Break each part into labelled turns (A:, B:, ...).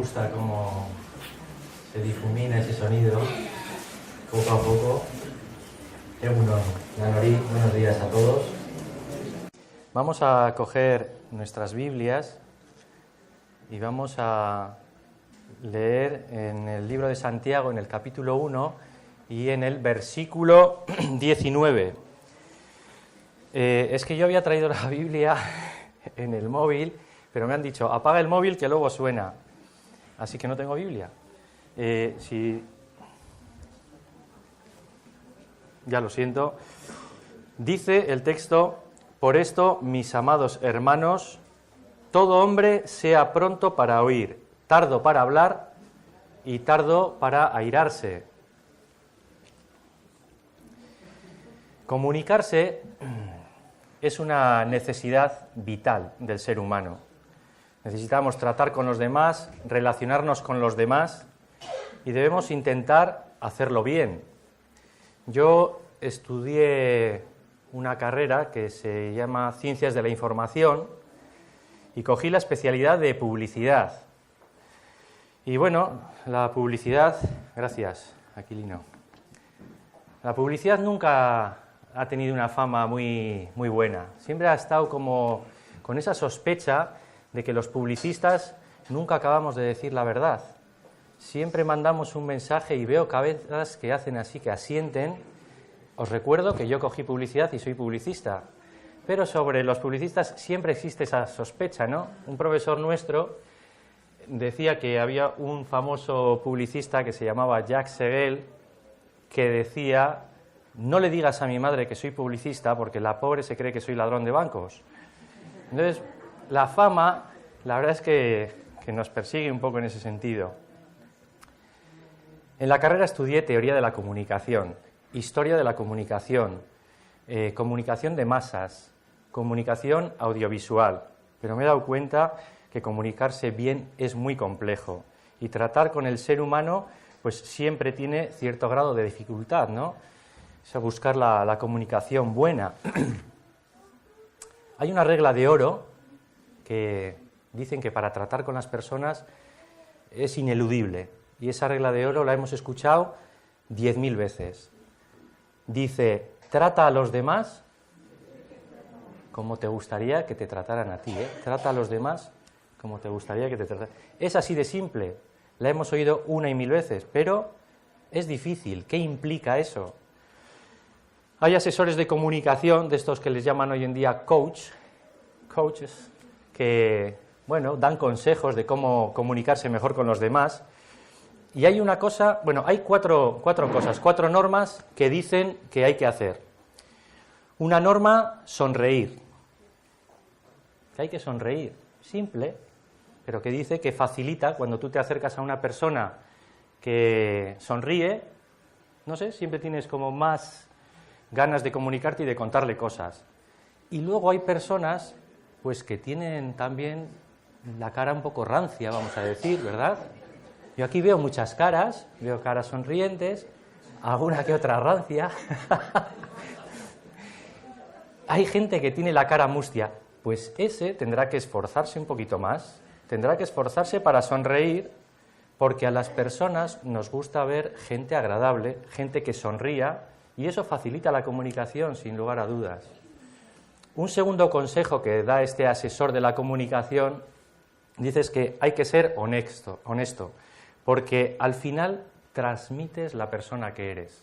A: gusta cómo se difumina ese sonido poco a poco. Buenos días a todos. Vamos a coger nuestras Biblias y vamos a leer en el libro de Santiago, en el capítulo 1 y en el versículo 19. Es que yo había traído la Biblia en el móvil, pero me han dicho, apaga el móvil que luego suena. Así que no tengo Biblia. Ya lo siento. Dice el texto: por esto, mis amados hermanos, todo hombre sea pronto para oír, tardo para hablar y tardo para airarse. Comunicarse es una necesidad vital del ser humano. Necesitamos tratar con los demás, relacionarnos con los demás y debemos intentar hacerlo bien. Yo estudié una carrera que se llama Ciencias de la Información y cogí la especialidad de publicidad. Y bueno, la publicidad, gracias, Aquilino. La publicidad nunca ha tenido una fama muy buena. Siempre ha estado como con esa sospecha de que los publicistas nunca acabamos de decir la verdad. Siempre mandamos un mensaje y veo cabezas que hacen así, que asienten. Os recuerdo que yo cogí publicidad y soy publicista, pero sobre los publicistas siempre existe esa sospecha, ¿no? Un profesor nuestro decía que había un famoso publicista que se llamaba Jacques Seguel, que decía: no le digas a mi madre que soy publicista porque la pobre se cree que soy ladrón de bancos. Entonces, la fama, la verdad es que nos persigue un poco en ese sentido. En la carrera estudié teoría de la comunicación, historia de la comunicación, comunicación de masas, comunicación audiovisual, pero me he dado cuenta que comunicarse bien es muy complejo y tratar con el ser humano pues siempre tiene cierto grado de dificultad, ¿no? Es a buscar la comunicación buena. Hay una regla de oro que dicen que para tratar con las personas es ineludible, y esa regla de oro la hemos escuchado 10.000 veces. Dice: trata a los demás como te gustaría que te trataran a ti, ¿eh? Trata a los demás como te gustaría que te trataran. Es así de simple, la hemos oído 1 y 1000 veces, pero es difícil. ¿Qué implica eso? Hay asesores de comunicación, de estos que les llaman hoy en día coaches, que, bueno, dan consejos de cómo comunicarse mejor con los demás. Y hay una cosa, bueno, hay cuatro normas que dicen que hay que hacer. Una norma: sonreír. Que hay que sonreír, simple, pero que dice que facilita cuando tú te acercas a una persona que sonríe, no sé, siempre tienes como más ganas de comunicarte y de contarle cosas. Y luego hay personas pues que tienen también la cara un poco rancia, vamos a decir, ¿verdad? Yo aquí veo muchas caras, veo caras sonrientes, alguna que otra rancia. Hay gente que tiene la cara mustia, pues ese tendrá que esforzarse un poquito más, tendrá que esforzarse para sonreír, porque a las personas nos gusta ver gente agradable, gente que sonría, y eso facilita la comunicación, sin lugar a dudas. Un segundo consejo que da este asesor de la comunicación dice que hay que ser honesto, porque al final transmites la persona que eres.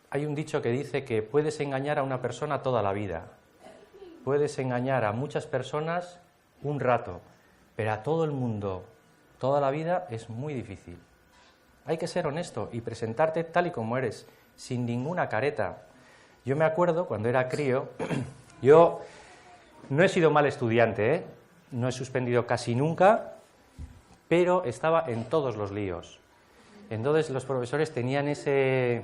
A: Hay un dicho que dice que puedes engañar a una persona toda la vida, puedes engañar a muchas personas un rato, pero a todo el mundo toda la vida es muy difícil. Hay que ser honesto y presentarte tal y como eres, sin ninguna careta. Yo me acuerdo cuando era crío, yo no he sido mal estudiante, ¿eh? No he suspendido casi nunca, pero estaba en todos los líos. Entonces los profesores tenían ese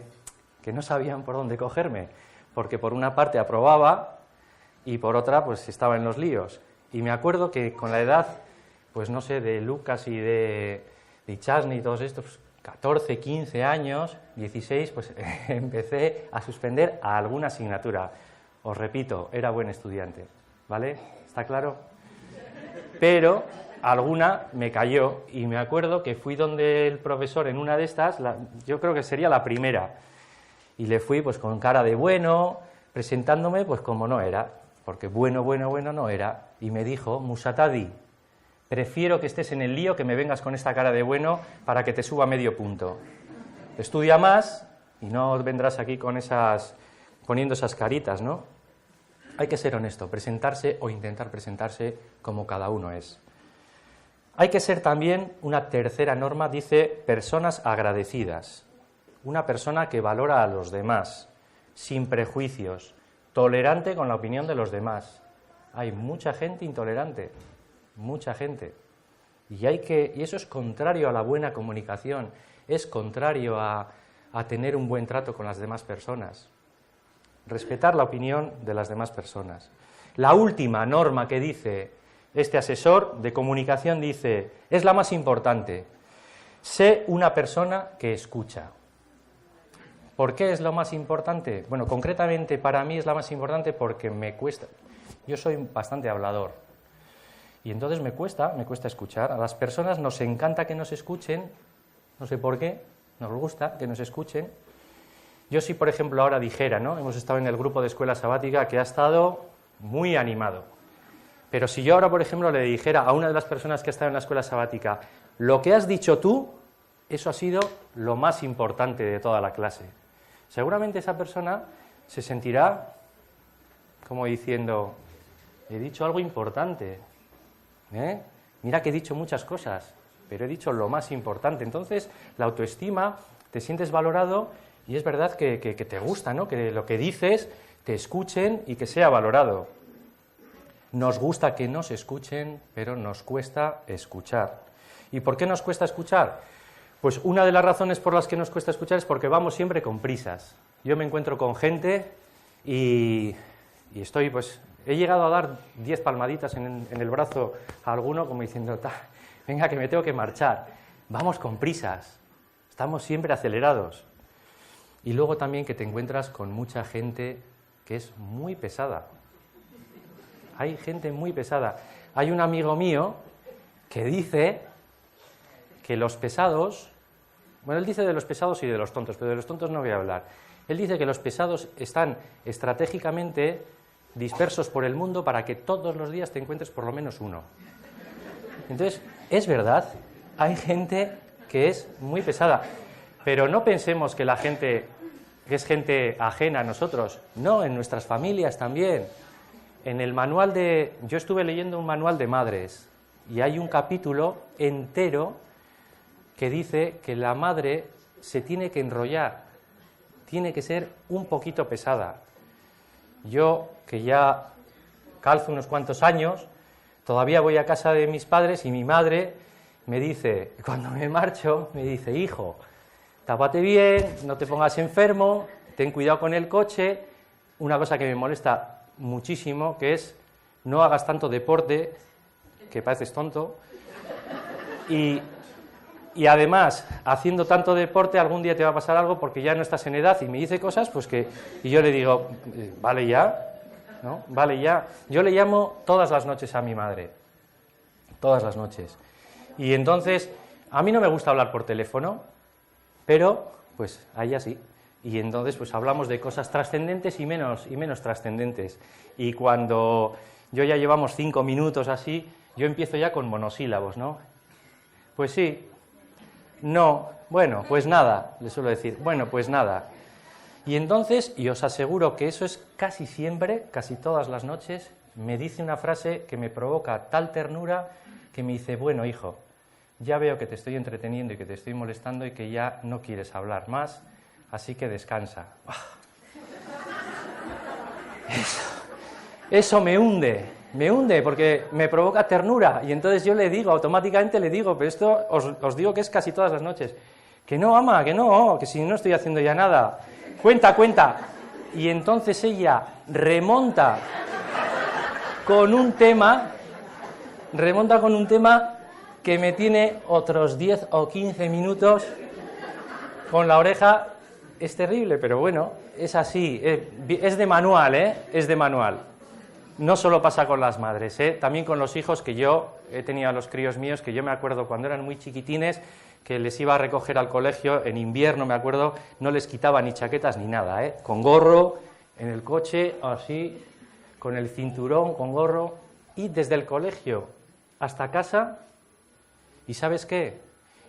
A: que no sabían por dónde cogerme, porque por una parte aprobaba y por otra pues estaba en los líos. Y me acuerdo que con la edad, pues no sé, de Lucas y de Chasney y todos estos, 14, 15 años, 16, pues empecé a suspender a alguna asignatura. Os repito, era buen estudiante, ¿vale? ¿Está claro? Pero alguna me cayó y me acuerdo que fui donde el profesor en una de estas, yo creo que sería la primera, y le fui pues con cara de bueno, presentándome pues como no era, porque bueno no era, y me dijo: Musatadi, prefiero que estés en el lío que me vengas con esta cara de bueno para que te suba medio punto. Estudia más y no vendrás aquí con poniendo esas caritas, ¿no? Hay que ser honesto, presentarse o intentar presentarse como cada uno es. Hay que ser también, una tercera norma, dice, personas agradecidas. Una persona que valora a los demás, sin prejuicios, tolerante con la opinión de los demás. Hay mucha gente intolerante, mucha gente. Y eso es contrario a la buena comunicación, es contrario a tener un buen trato con las demás personas. Respetar la opinión de las demás personas. La última norma que dice este asesor de comunicación dice, es la más importante, sé una persona que escucha. ¿Por qué es lo más importante? Bueno, concretamente para mí es la más importante porque me cuesta. Yo soy bastante hablador y entonces me cuesta escuchar. A las personas nos encanta que nos escuchen, no sé por qué, nos gusta que nos escuchen. Yo si, por ejemplo, ahora dijera, ¿no? Hemos estado en el grupo de escuela sabática que ha estado muy animado. Pero si yo ahora, por ejemplo, le dijera a una de las personas que ha estado en la escuela sabática, lo que has dicho tú, eso ha sido lo más importante de toda la clase. Seguramente esa persona se sentirá como diciendo, he dicho algo importante, ¿eh? Mira que he dicho muchas cosas, pero he dicho lo más importante. Entonces, la autoestima, te sientes valorado y es verdad que te gusta, ¿no? Que lo que dices te escuchen y que sea valorado. Nos gusta que nos escuchen, pero nos cuesta escuchar. ¿Y por qué nos cuesta escuchar? Pues una de las razones por las que nos cuesta escuchar es porque vamos siempre con prisas. Yo me encuentro con gente y estoy, pues, he llegado a dar 10 palmaditas en el brazo a alguno como diciendo, venga, que me tengo que marchar. Vamos con prisas, estamos siempre acelerados. Y luego también que te encuentras con mucha gente que es muy pesada. Hay gente muy pesada. Hay un amigo mío que dice que los pesados, bueno, él dice de los pesados y de los tontos, pero de los tontos no voy a hablar. Él dice que los pesados están estratégicamente dispersos por el mundo para que todos los días te encuentres por lo menos uno. Entonces, es verdad, hay gente que es muy pesada, pero no pensemos que la gente es gente ajena a nosotros. No, en nuestras familias también. En el manual yo estuve leyendo un manual de madres y hay un capítulo entero que dice que la madre se tiene que enrollar, tiene que ser un poquito pesada. Yo, que ya calzo unos cuantos años, todavía voy a casa de mis padres y mi madre me dice, cuando me marcho, me dice, hijo, tápate bien, no te pongas enfermo, ten cuidado con el coche. Una cosa que me molesta muchísimo, que es no hagas tanto deporte, que pareces tonto, y además, haciendo tanto deporte, algún día te va a pasar algo porque ya no estás en edad, y me dice cosas, pues y yo le digo, vale ya, ¿no? Vale ya. Yo le llamo todas las noches a mi madre, todas las noches, y entonces, a mí no me gusta hablar por teléfono, pero, pues, a ella sí. Y entonces pues hablamos de cosas trascendentes y menos trascendentes. Y cuando ya llevamos 5 minutos así, yo empiezo ya con monosílabos, ¿no? Pues sí, no, bueno, pues nada, le suelo decir, bueno, pues nada. Y entonces, y os aseguro que eso es casi siempre, casi todas las noches, me dice una frase que me provoca tal ternura que me dice, bueno, hijo, ya veo que te estoy entreteniendo y que te estoy molestando y que ya no quieres hablar más, así que descansa. Eso me hunde porque me provoca ternura y entonces yo le digo, automáticamente le digo, pero esto os digo que es casi todas las noches, que no, ama, que si no estoy haciendo ya nada, cuenta. Y entonces ella remonta con un tema que me tiene otros 10 o 15 minutos con la oreja. Es terrible, pero bueno, es así, es de manual, ¿eh? Es de manual. No solo pasa con las madres, también con los hijos, que yo he tenido a los críos míos, que yo me acuerdo cuando eran muy chiquitines, que les iba a recoger al colegio, en invierno me acuerdo, no les quitaba ni chaquetas ni nada, con gorro, en el coche, así, con el cinturón, con gorro, y desde el colegio hasta casa, ¿y sabes qué?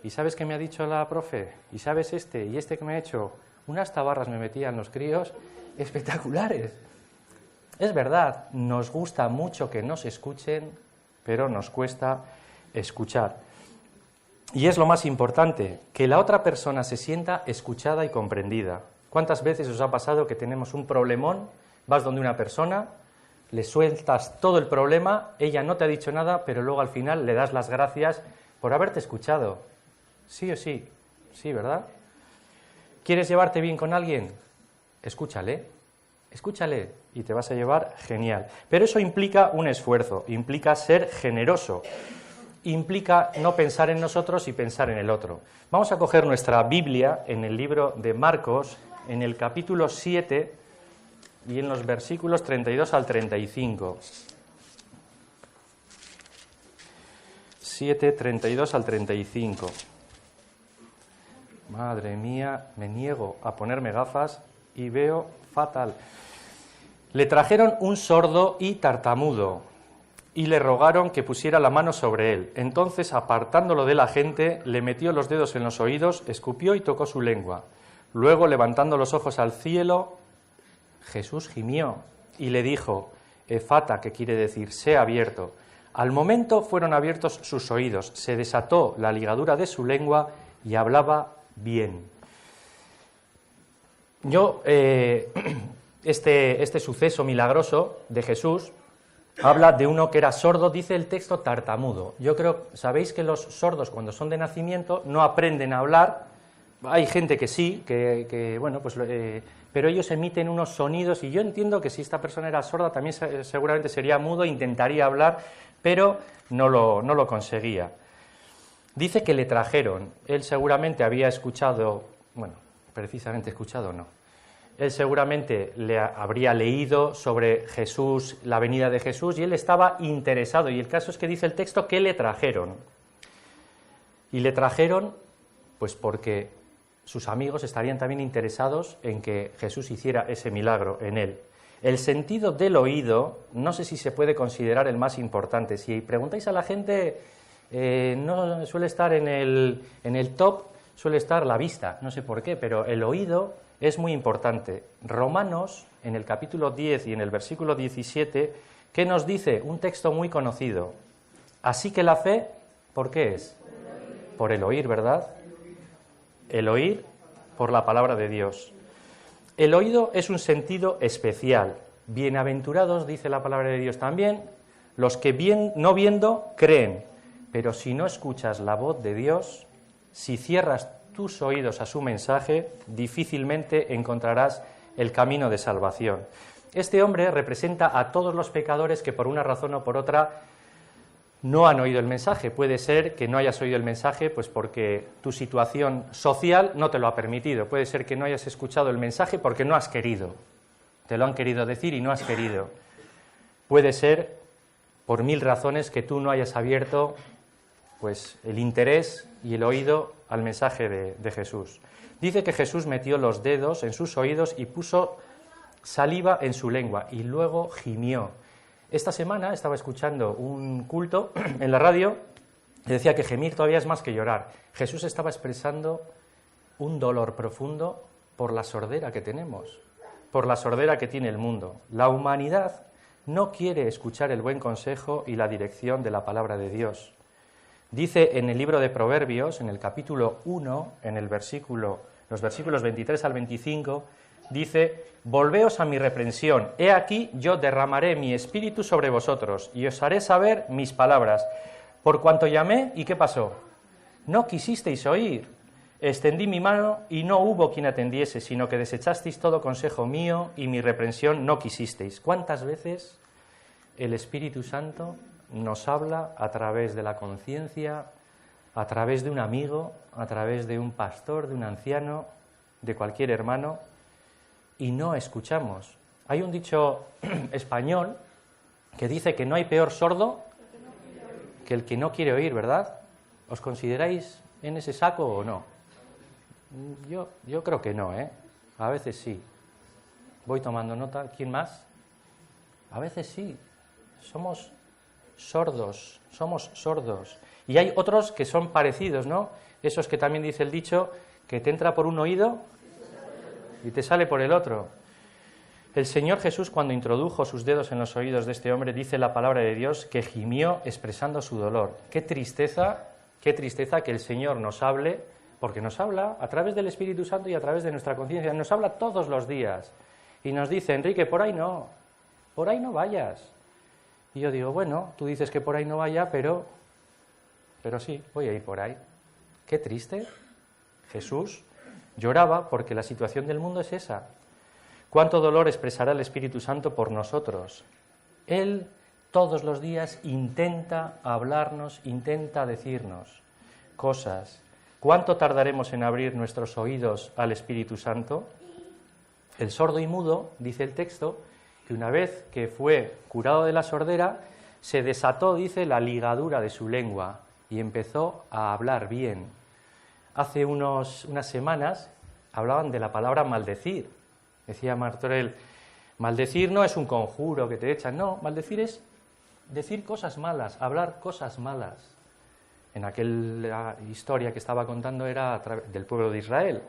A: ¿Y sabes qué me ha dicho la profe? ¿Y sabes este? ¿Y este que me ha hecho? Unas tabarras me metían los críos espectaculares. Es verdad, nos gusta mucho que nos escuchen, pero nos cuesta escuchar. Y es lo más importante, que la otra persona se sienta escuchada y comprendida. ¿Cuántas veces os ha pasado que tenemos un problemón, vas donde una persona, le sueltas todo el problema, ella no te ha dicho nada, pero luego al final le das las gracias por haberte escuchado? Sí o sí, sí, ¿verdad? ¿Quieres llevarte bien con alguien? Escúchale y te vas a llevar genial. Pero eso implica un esfuerzo, implica ser generoso, implica no pensar en nosotros y pensar en el otro. Vamos a coger nuestra Biblia en el libro de Marcos, en el capítulo 7 y en los versículos 32 al 35. 7, 32 al 35. Madre mía, me niego a ponerme gafas y veo fatal. Le trajeron un sordo y tartamudo y le rogaron que pusiera la mano sobre él. Entonces, apartándolo de la gente, le metió los dedos en los oídos, escupió y tocó su lengua. Luego, levantando los ojos al cielo, Jesús gimió y le dijo, Efata, que quiere decir, sea abierto. Al momento fueron abiertos sus oídos, se desató la ligadura de su lengua y hablaba bien. Este suceso milagroso de Jesús habla de uno que era sordo, dice el texto tartamudo. Yo creo, sabéis que los sordos cuando son de nacimiento no aprenden a hablar, hay gente que sí, pero ellos emiten unos sonidos y yo entiendo que si esta persona era sorda también seguramente sería mudo, intentaría hablar, pero no lo conseguía. Dice que le trajeron, él seguramente había escuchado, precisamente escuchado no, él seguramente le habría leído sobre Jesús, la venida de Jesús, y él estaba interesado, y el caso es que dice el texto que le trajeron. Y le trajeron, pues porque sus amigos estarían también interesados en que Jesús hiciera ese milagro en él. El sentido del oído, no sé si se puede considerar el más importante. Si preguntáis a la gente, no suele estar en el top, suele estar la vista, no sé por qué, pero el oído es muy importante. Romanos, en el capítulo 10 y en el versículo 17, ¿qué nos dice? Un texto muy conocido. Así que la fe, ¿por qué es? Por el oír, ¿verdad? El oír por la palabra de Dios. El oído es un sentido especial. Bienaventurados, dice la palabra de Dios también, los que no viendo creen. Pero si no escuchas la voz de Dios, si cierras tus oídos a su mensaje, difícilmente encontrarás el camino de salvación. Este hombre representa a todos los pecadores que por una razón o por otra no han oído el mensaje. Puede ser que no hayas oído el mensaje pues porque tu situación social no te lo ha permitido. Puede ser que no hayas escuchado el mensaje porque no has querido. Te lo han querido decir y no has querido. Puede ser por 1000 razones que tú no hayas abierto pues el interés y el oído al mensaje de Jesús. Dice que Jesús metió los dedos en sus oídos y puso saliva en su lengua y luego gimió. Esta semana estaba escuchando un culto en la radio que decía que gemir todavía es más que llorar. Jesús estaba expresando un dolor profundo por la sordera que tenemos, por la sordera que tiene el mundo. La humanidad no quiere escuchar el buen consejo y la dirección de la palabra de Dios. Dice en el libro de Proverbios, en el capítulo 1, en los versículos 23 al 25, dice, volveos a mi reprensión, he aquí yo derramaré mi espíritu sobre vosotros y os haré saber mis palabras. Por cuanto llamé, ¿y qué pasó? No quisisteis oír. Extendí mi mano y no hubo quien atendiese, sino que desechasteis todo consejo mío y mi reprensión no quisisteis. ¿Cuántas veces el Espíritu Santo nos habla a través de la conciencia, a través de un amigo, a través de un pastor, de un anciano, de cualquier hermano, y no escuchamos? Hay un dicho español que dice que no hay peor sordo que el que no quiere oír, ¿verdad? ¿Os consideráis en ese saco o no? Yo creo que no, ¿eh? A veces sí. Voy tomando nota. ¿Quién más? A veces sí. Somos sordos. Y hay otros que son parecidos, ¿no? Esos que también dice el dicho, que te entra por un oído y te sale por el otro. El Señor Jesús, cuando introdujo sus dedos en los oídos de este hombre, dice la palabra de Dios que gimió expresando su dolor. Qué tristeza que el Señor nos hable, porque nos habla a través del Espíritu Santo y a través de nuestra conciencia, nos habla todos los días. Y nos dice, Enrique, por ahí no vayas. Y yo digo, bueno, tú dices que por ahí no vaya, pero sí, voy a ir por ahí. Qué triste. Jesús lloraba porque la situación del mundo es esa. ¿Cuánto dolor expresará el Espíritu Santo por nosotros? Él todos los días intenta hablarnos, intenta decirnos cosas. ¿Cuánto tardaremos en abrir nuestros oídos al Espíritu Santo? El sordo y mudo, dice el texto, que una vez que fue curado de la sordera, se desató, dice, la ligadura de su lengua y empezó a hablar bien. Hace unas semanas hablaban de la palabra maldecir. Decía Martorell, maldecir no es un conjuro que te echan, no, maldecir es decir cosas malas, hablar cosas malas. En aquella historia que estaba contando era del pueblo de Israel.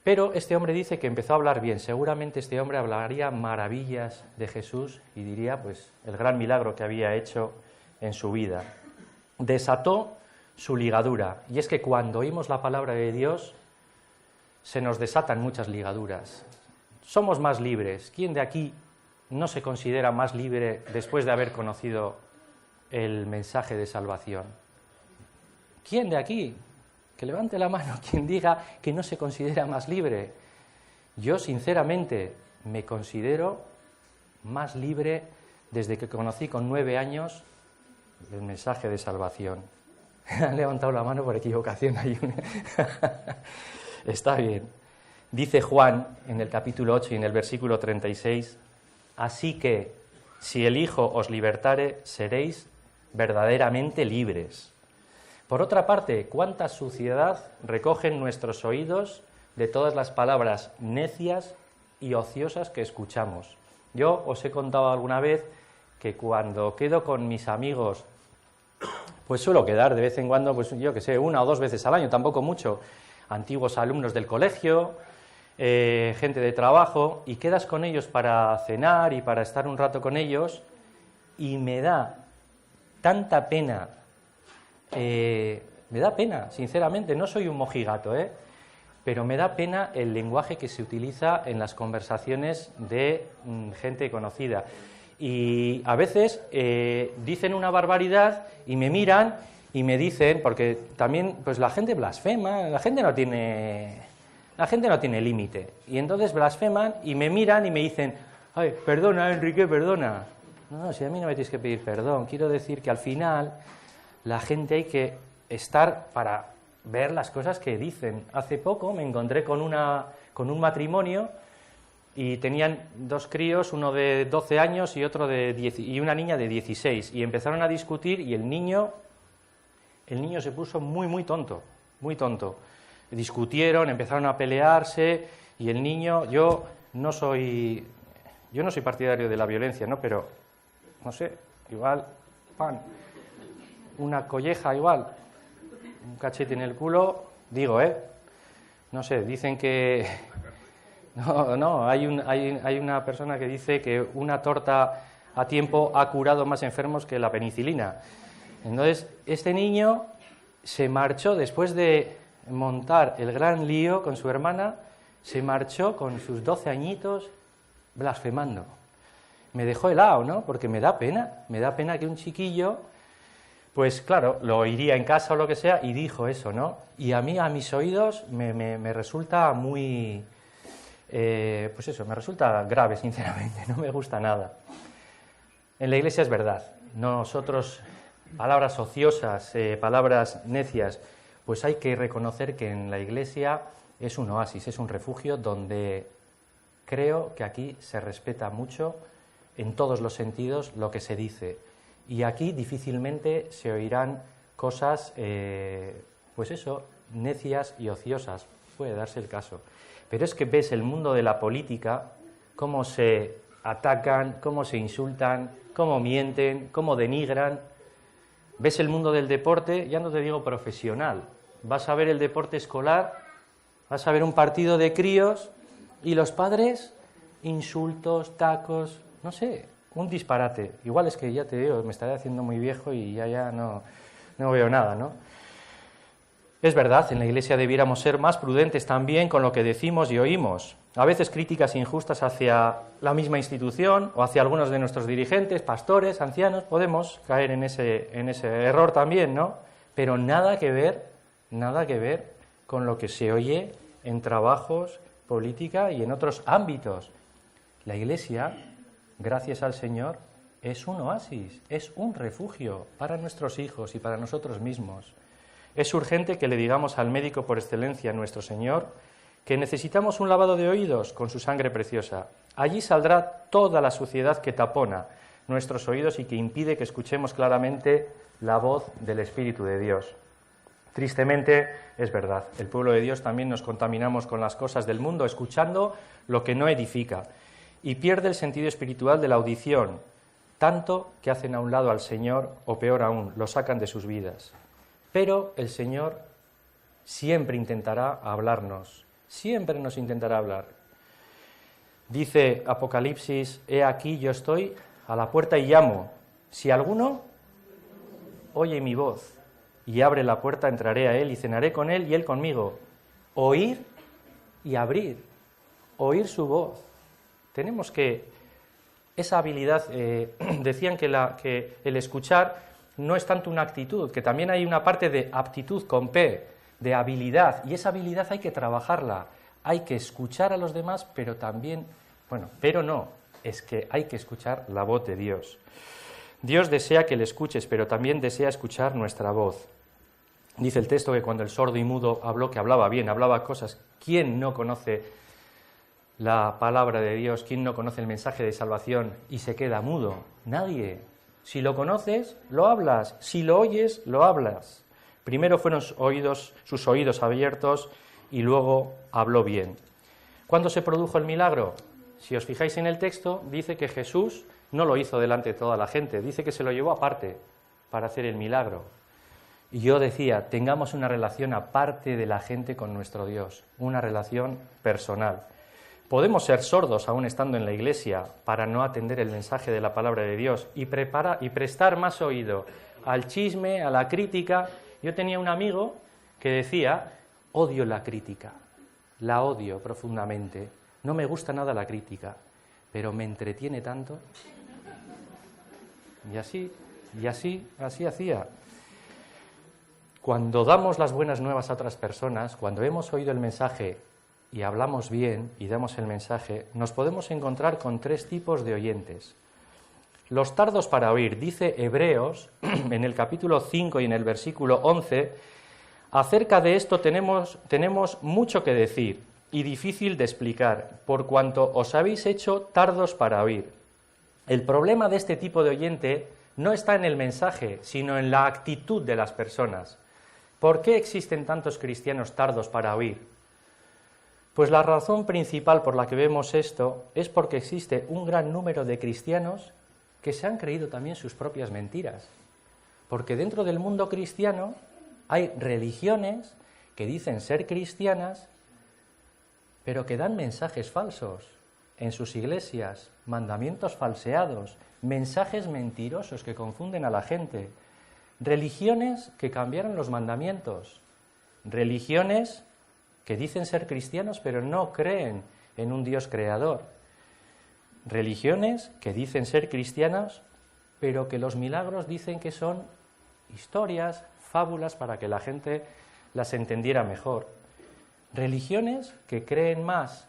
A: Pero este hombre dice que empezó a hablar bien. Seguramente este hombre hablaría maravillas de Jesús y diría, pues, el gran milagro que había hecho en su vida. Desató su ligadura. Y es que cuando oímos la palabra de Dios, se nos desatan muchas ligaduras. Somos más libres. ¿Quién de aquí no se considera más libre después de haber conocido el mensaje de salvación? ¿Quién de aquí? Que levante la mano quien diga que no se considera más libre. Yo, sinceramente, me considero más libre desde que conocí con 9 años el mensaje de salvación. Han levantado la mano por equivocación. Está bien. Dice Juan en el capítulo 8 y en el versículo 36, así que si el Hijo os libertare, seréis verdaderamente libres. Por otra parte, ¿cuánta suciedad recogen nuestros oídos de todas las palabras necias y ociosas que escuchamos? Yo os he contado alguna vez que cuando quedo con mis amigos, pues suelo quedar de vez en cuando, pues yo que sé, 1 o 2 veces al año, tampoco mucho, antiguos alumnos del colegio, gente de trabajo, y quedas con ellos para cenar y para estar un rato con ellos, y me da tanta pena, sinceramente, no soy un mojigato, pero me da pena el lenguaje que se utiliza en las conversaciones de gente conocida. Y a veces dicen una barbaridad y me miran y me dicen, porque también pues la gente blasfema, la gente no tiene límite, y entonces blasfeman y me miran y me dicen, ay, perdona Enrique, perdona. No, si a mí no me tienes que pedir perdón, quiero decir que al final la gente hay que estar para ver las cosas que dicen. Hace poco me encontré con un matrimonio y tenían 2 críos, uno de 12 años y otro de 10, y una niña de 16, y empezaron a discutir y el niño se puso muy tonto. Discutieron, empezaron a pelearse y el niño, yo no soy partidario de la violencia, ¿no? Pero, no sé, igual, una colleja igual, un cachete en el culo, digo, no sé, dicen que... No, hay una persona que dice que una torta a tiempo ha curado más enfermos que la penicilina. Entonces, este niño se marchó después de montar el gran lío con su hermana, se marchó con sus 12 añitos blasfemando. Me dejó helado, ¿no? Porque me da pena que un chiquillo, pues claro, lo oiría en casa o lo que sea y dijo eso, ¿no? Y a mí, a mis oídos, me resulta muy... pues eso, me resulta grave, sinceramente, no me gusta nada. En la Iglesia es verdad, nosotros, palabras ociosas, palabras necias, pues hay que reconocer que en la Iglesia es un oasis, es un refugio donde creo que aquí se respeta mucho en todos los sentidos lo que se dice. Y aquí difícilmente se oirán cosas, pues eso, necias y ociosas. Puede darse el caso. Pero es que ves el mundo de la política, cómo se atacan, cómo se insultan, cómo mienten, cómo denigran. Ves el mundo del deporte, ya no te digo profesional, vas a ver el deporte escolar, vas a ver un partido de críos y los padres, insultos, tacos, no sé, un disparate. Igual es que ya te digo, me estaré haciendo muy viejo y ya no veo nada, ¿no? Es verdad, en la Iglesia debiéramos ser más prudentes también con lo que decimos y oímos. A veces críticas injustas hacia la misma institución o hacia algunos de nuestros dirigentes, pastores, ancianos, podemos caer en ese error también, ¿no? Pero nada que ver con lo que se oye en trabajos, política y en otros ámbitos. La Iglesia, gracias al Señor, es un oasis, es un refugio para nuestros hijos y para nosotros mismos. Es urgente que le digamos al médico por excelencia, nuestro Señor, que necesitamos un lavado de oídos con su sangre preciosa. Allí saldrá toda la suciedad que tapona nuestros oídos y que impide que escuchemos claramente la voz del Espíritu de Dios. Tristemente, es verdad, el pueblo de Dios también nos contaminamos con las cosas del mundo, escuchando lo que no edifica, y pierde el sentido espiritual de la audición, tanto que hacen a un lado al Señor, o peor aún, lo sacan de sus vidas. Pero el Señor siempre intentará hablarnos, siempre nos intentará hablar. Dice Apocalipsis, he aquí yo estoy a la puerta y llamo. Si alguno oye mi voz y abre la puerta, entraré a él y cenaré con él y él conmigo. Oír y abrir, oír su voz. Tenemos que, esa habilidad, decían que el escuchar no es tanto una actitud, que también hay una parte de aptitud con P, de habilidad, y esa habilidad hay que trabajarla, hay que escuchar a los demás, pero también, es que hay que escuchar la voz de Dios. Dios desea que le escuches, pero también desea escuchar nuestra voz. Dice el texto que cuando el sordo y mudo habló, que hablaba bien, hablaba cosas. ¿Quién no conoce la palabra de Dios? ¿Quién no conoce el mensaje de salvación y se queda mudo? Nadie. Si lo conoces, lo hablas. Si lo oyes, lo hablas. Primero fueron sus oídos abiertos y luego habló bien. ¿Cuándo se produjo el milagro? Si os fijáis en el texto, dice que Jesús no lo hizo delante de toda la gente, dice que se lo llevó aparte para hacer el milagro. Y yo decía, tengamos una relación aparte de la gente con nuestro Dios, una relación personal. Podemos ser sordos aún estando en la iglesia para no atender el mensaje de la palabra de Dios y prestar más oído al chisme, a la crítica. Yo tenía un amigo que decía, odio la crítica, la odio profundamente, no me gusta nada la crítica, pero me entretiene tanto. Y así hacía. Cuando damos las buenas nuevas a otras personas, cuando hemos oído el mensaje y hablamos bien y damos el mensaje, nos podemos encontrar con tres tipos de oyentes. Los tardos para oír, dice Hebreos, en el capítulo 5 y en el versículo 11, acerca de esto tenemos mucho que decir y difícil de explicar, por cuanto os habéis hecho tardos para oír. El problema de este tipo de oyente no está en el mensaje, sino en la actitud de las personas. ¿Por qué existen tantos cristianos tardos para oír? Pues la razón principal por la que vemos esto es porque existe un gran número de cristianos que se han creído también sus propias mentiras. Porque dentro del mundo cristiano hay religiones que dicen ser cristianas, pero que dan mensajes falsos en sus iglesias, mandamientos falseados, mensajes mentirosos que confunden a la gente, religiones que cambiaron los mandamientos, religiones que dicen ser cristianos pero no creen en un Dios creador, religiones que dicen ser cristianas pero que los milagros dicen que son historias, fábulas para que la gente las entendiera mejor, religiones que creen más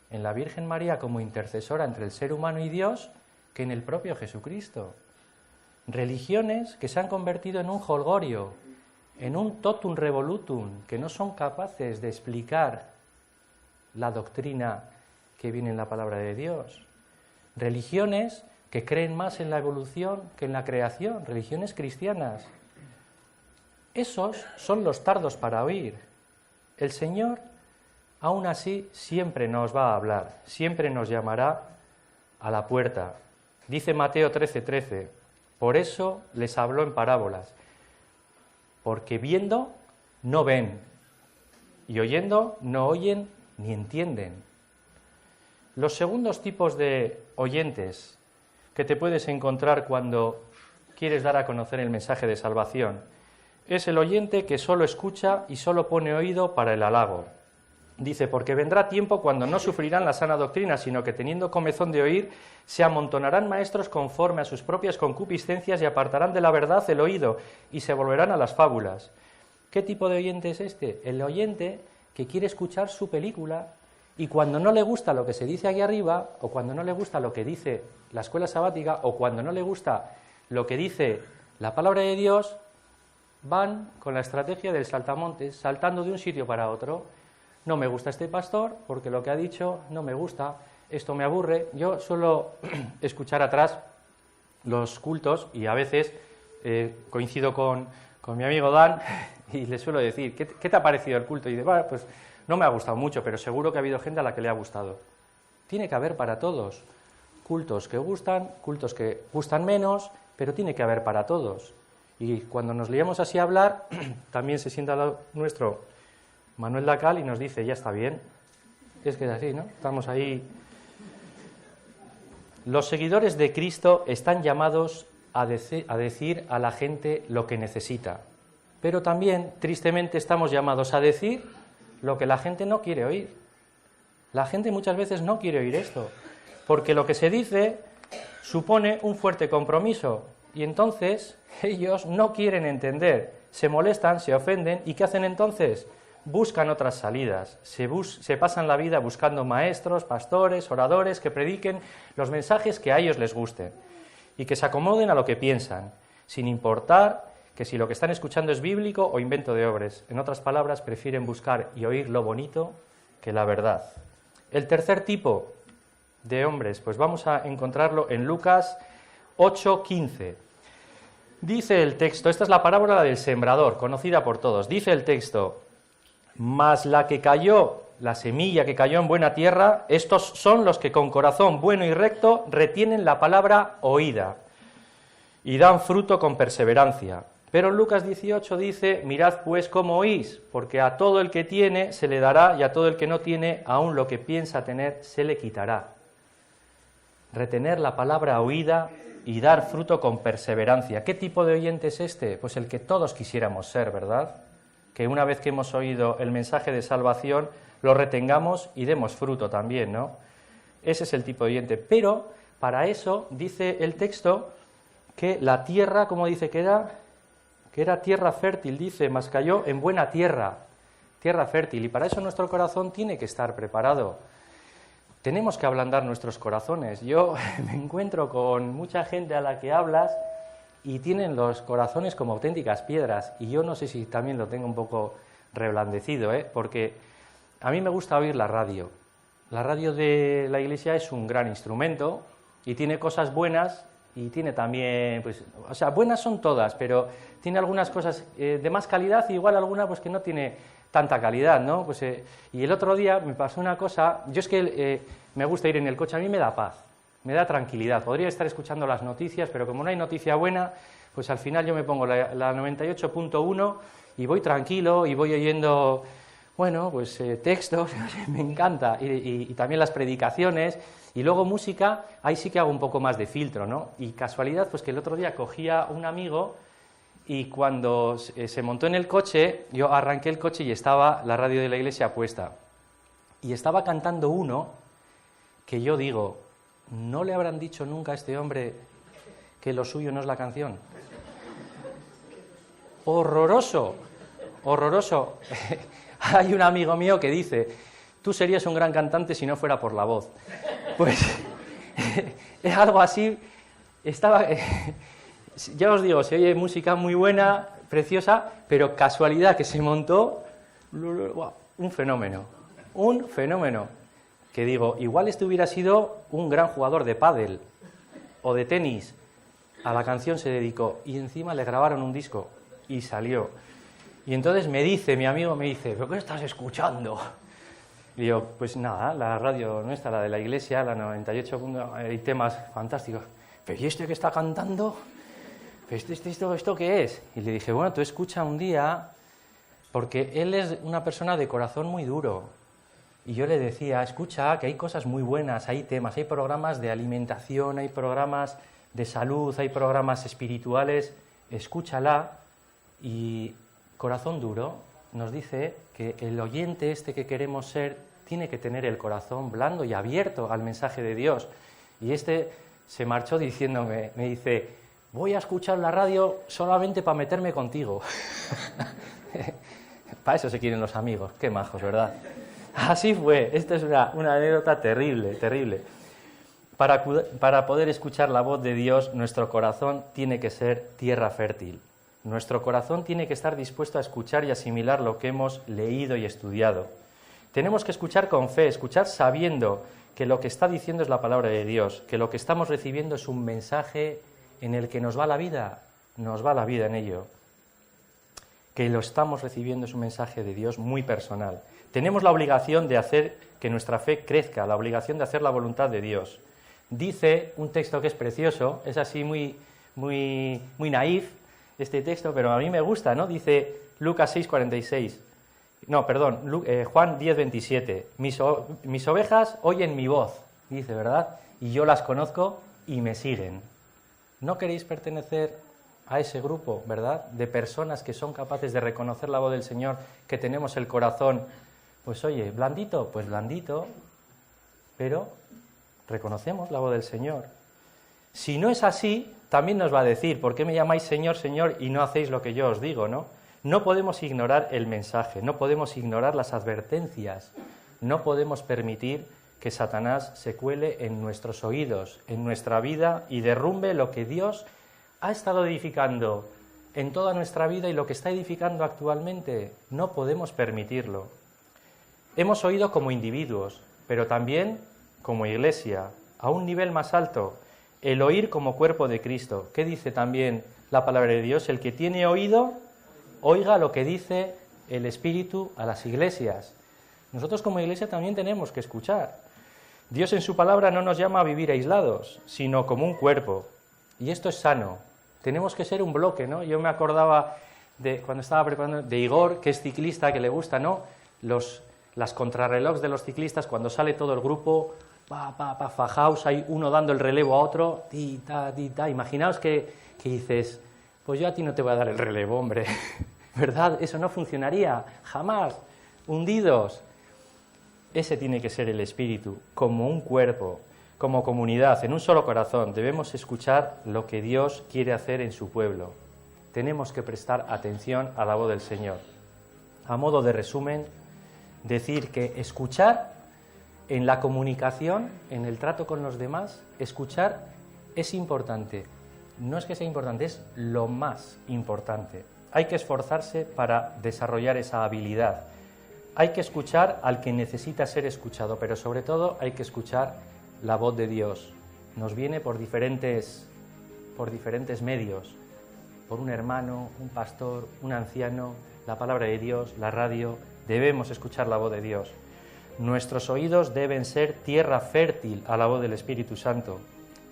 A: en la Virgen María como intercesora entre el ser humano y Dios que en el propio Jesucristo. Religiones que se han convertido en un jolgorio, en un totum revolutum, que no son capaces de explicar la doctrina que viene en la palabra de Dios. religiones que creen más en la evolución que en la creación, religiones cristianas. Esos son los tardos para oír. El Señor, aún así, siempre nos va a hablar, siempre nos llamará a la puerta. Dice Mateo 13:13, por eso les habló en parábolas, porque viendo no ven, y oyendo no oyen ni entienden. Los segundos tipos de oyentes que te puedes encontrar cuando quieres dar a conocer el mensaje de salvación es el oyente que solo escucha y solo pone oído para el halago. Dice, porque vendrá tiempo cuando no sufrirán la sana doctrina, sino que teniendo comezón de oír, se amontonarán maestros conforme a sus propias concupiscencias y apartarán de la verdad el oído y se volverán a las fábulas. ¿Qué tipo de oyente es este? El oyente que quiere escuchar su película y cuando no le gusta lo que se dice aquí arriba, o cuando no le gusta lo que dice la escuela sabática, o cuando no le gusta lo que dice la palabra de Dios, van con la estrategia del saltamontes, saltando de un sitio para otro. No me gusta este pastor porque lo que ha dicho no me gusta, esto me aburre. Yo suelo escuchar atrás los cultos y a veces coincido con mi amigo Dan y le suelo decir, ¿qué te ha parecido el culto? Y dice, bueno, pues no me ha gustado mucho, pero seguro que ha habido gente a la que le ha gustado. Tiene que haber para todos. Cultos que gustan menos, pero tiene que haber para todos. Y cuando nos liamos así a hablar, también se sienta al lado nuestro Manuel Dacal y nos dice, ya está bien. Es que es así, ¿no? Estamos ahí. Los seguidores de Cristo están llamados a decir a la gente lo que necesita. Pero también, tristemente, estamos llamados a decir lo que la gente no quiere oír. La gente muchas veces no quiere oír esto, porque lo que se dice supone un fuerte compromiso. Y entonces ellos no quieren entender, se molestan, se ofenden, ¿y qué hacen entonces? Buscan otras salidas, se pasan la vida buscando maestros, pastores, oradores que prediquen los mensajes que a ellos les gusten y que se acomoden a lo que piensan, sin importar que si lo que están escuchando es bíblico o invento de hombres. En otras palabras, prefieren buscar y oír lo bonito que la verdad. El tercer tipo de hombres, pues vamos a encontrarlo en Lucas 8:15. Dice el texto, esta es la parábola del sembrador, conocida por todos. Dice el texto, mas la semilla que cayó en buena tierra, estos son los que con corazón bueno y recto retienen la palabra oída y dan fruto con perseverancia. Pero en Lucas 18 dice, mirad pues cómo oís, porque a todo el que tiene se le dará y a todo el que no tiene, aun lo que piensa tener, se le quitará. Retener la palabra oída y dar fruto con perseverancia. ¿Qué tipo de oyente es este? Pues el que todos quisiéramos ser, ¿verdad? Que una vez que hemos oído el mensaje de salvación, lo retengamos y demos fruto también, ¿no? Ese es el tipo de oyente. Pero para eso dice el texto que la tierra, ¿cómo dice que era? Que era tierra fértil, dice, mas cayó en buena tierra fértil. Y para eso nuestro corazón tiene que estar preparado. Tenemos que ablandar nuestros corazones. Yo me encuentro con mucha gente a la que hablas y tienen los corazones como auténticas piedras. Y yo no sé si también lo tengo un poco reblandecido, porque a mí me gusta oír la radio. La radio de la Iglesia es un gran instrumento y tiene cosas buenas y tiene también, pues, o sea, buenas son todas, pero tiene algunas cosas de más calidad y igual alguna pues que no tiene tanta calidad, ¿no? Pues, y el otro día me pasó una cosa, yo es que me gusta ir en el coche, a mí me da paz, me da tranquilidad, podría estar escuchando las noticias, pero como no hay noticia buena, pues al final yo me pongo la 98.1 y voy tranquilo y voy oyendo, bueno, pues textos, me encanta, y también las predicaciones, y luego música, ahí sí que hago un poco más de filtro, ¿no? Y casualidad, pues que el otro día cogía un amigo y cuando se montó en el coche, yo arranqué el coche y estaba la radio de la Iglesia puesta. Y estaba cantando uno que yo digo, ¿no le habrán dicho nunca a este hombre que lo suyo no es la canción? Horroroso, horroroso. Hay un amigo mío que dice, tú serías un gran cantante si no fuera por la voz. Pues es algo así, ya os digo, se oye música muy buena, preciosa, pero casualidad que se montó, un fenómeno. que digo, igual este hubiera sido un gran jugador de pádel o de tenis. A la canción se dedicó y encima le grabaron un disco y salió. Y entonces mi amigo me dice, ¿pero qué estás escuchando? Y yo, pues nada, la radio nuestra, la de la iglesia, la 98, hay temas fantásticos. ¿Pero y este que está cantando? ¿Esto qué es? Y le dije, bueno, tú escucha un día, porque él es una persona de corazón muy duro. Y yo le decía, escucha, que hay cosas muy buenas, hay temas, hay programas de alimentación, hay programas de salud, hay programas espirituales, escúchala. Y corazón duro nos dice que el oyente este que queremos ser tiene que tener el corazón blando y abierto al mensaje de Dios. Y este se marchó diciéndome, me dice, voy a escuchar la radio solamente para meterme contigo. Para eso se quieren los amigos, qué majos, ¿verdad? Así fue, esta es una anécdota terrible, terrible. Para poder escuchar la voz de Dios, nuestro corazón tiene que ser tierra fértil. Nuestro corazón tiene que estar dispuesto a escuchar y asimilar lo que hemos leído y estudiado. Tenemos que escuchar con fe, escuchar sabiendo que lo que está diciendo es la palabra de Dios, que lo que estamos recibiendo es un mensaje en el que nos va la vida en ello. Que lo estamos recibiendo es un mensaje de Dios muy personal. Tenemos la obligación de hacer que nuestra fe crezca, la obligación de hacer la voluntad de Dios. Dice un texto que es precioso, es así muy naif este texto, pero a mí me gusta, ¿no? Dice Lucas 6:46. No, perdón, Juan 10:27. Mis ovejas oyen mi voz, dice, ¿verdad? Y yo las conozco y me siguen. ¿No queréis pertenecer a ese grupo, verdad? De personas que son capaces de reconocer la voz del Señor, que tenemos el corazón, pues oye, blandito, pues blandito, pero reconocemos la voz del Señor. Si no es así, también nos va a decir, ¿por qué me llamáis Señor, Señor y no hacéis lo que yo os digo, no? No podemos ignorar el mensaje, no podemos ignorar las advertencias, no podemos permitir que Satanás se cuele en nuestros oídos, en nuestra vida y derrumbe lo que Dios ha estado edificando en toda nuestra vida y lo que está edificando actualmente. No podemos permitirlo. Hemos oído como individuos, pero también como iglesia, a un nivel más alto, el oír como cuerpo de Cristo. ¿Qué dice también la palabra de Dios? El que tiene oído, oiga lo que dice el Espíritu a las iglesias. Nosotros como iglesia también tenemos que escuchar. Dios en su palabra no nos llama a vivir aislados, sino como un cuerpo. Y esto es sano. Tenemos que ser un bloque, ¿no? Yo me acordaba cuando estaba preparando, de Igor, que es ciclista, que le gusta, ¿no? Las contrarrelojes de los ciclistas, cuando sale todo el grupo, fajaos, hay uno dando el relevo a otro, ti, ta. Imaginaos que dices, pues yo a ti no te voy a dar el relevo, hombre, ¿verdad? Eso no funcionaría, jamás, hundidos. Ese tiene que ser el espíritu, como un cuerpo, como comunidad, en un solo corazón. Debemos escuchar lo que Dios quiere hacer en su pueblo. Tenemos que prestar atención a la voz del Señor. A modo de resumen, decir que escuchar en la comunicación, en el trato con los demás, escuchar es importante. No es que sea importante, es lo más importante. Hay que esforzarse para desarrollar esa habilidad. Hay que escuchar al que necesita ser escuchado, pero sobre todo hay que escuchar la voz de Dios. Nos viene por diferentes medios, por un hermano, un pastor, un anciano, la palabra de Dios, la radio. Debemos escuchar la voz de Dios. Nuestros oídos deben ser tierra fértil a la voz del Espíritu Santo.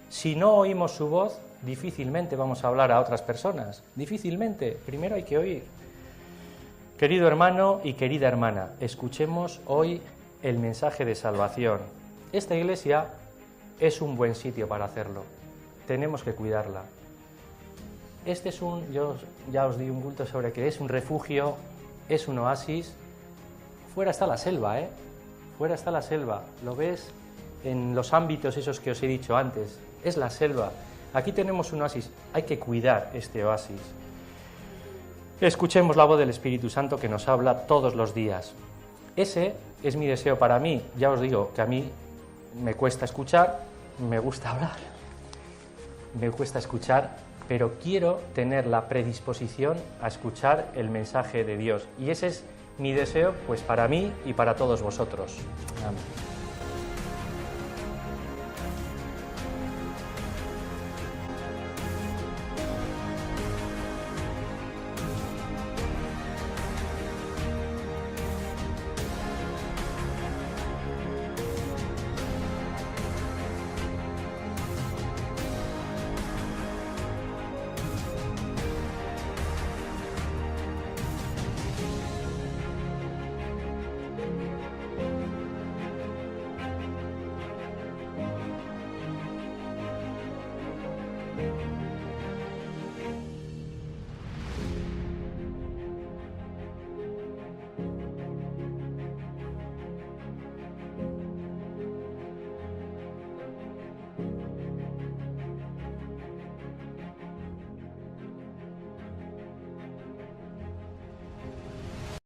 A: Si no oímos su voz, difícilmente vamos a hablar a otras personas. Difícilmente. Primero hay que oír. Querido hermano y querida hermana, escuchemos hoy el mensaje de salvación. Esta iglesia es un buen sitio para hacerlo. Tenemos que cuidarla. Yo ya os di un culto sobre que es un refugio, es un oasis. Fuera está la selva, ¿eh? Fuera está la selva. ¿Lo ves? En los ámbitos esos que os he dicho antes. Es la selva. Aquí tenemos un oasis. Hay que cuidar este oasis. Escuchemos la voz del Espíritu Santo que nos habla todos los días. Ese es mi deseo para mí. Ya os digo que a mí me cuesta escuchar, me gusta hablar, me cuesta escuchar, pero quiero tener la predisposición a escuchar el mensaje de Dios. Y ese es mi deseo, pues para mí y para todos vosotros. Amén.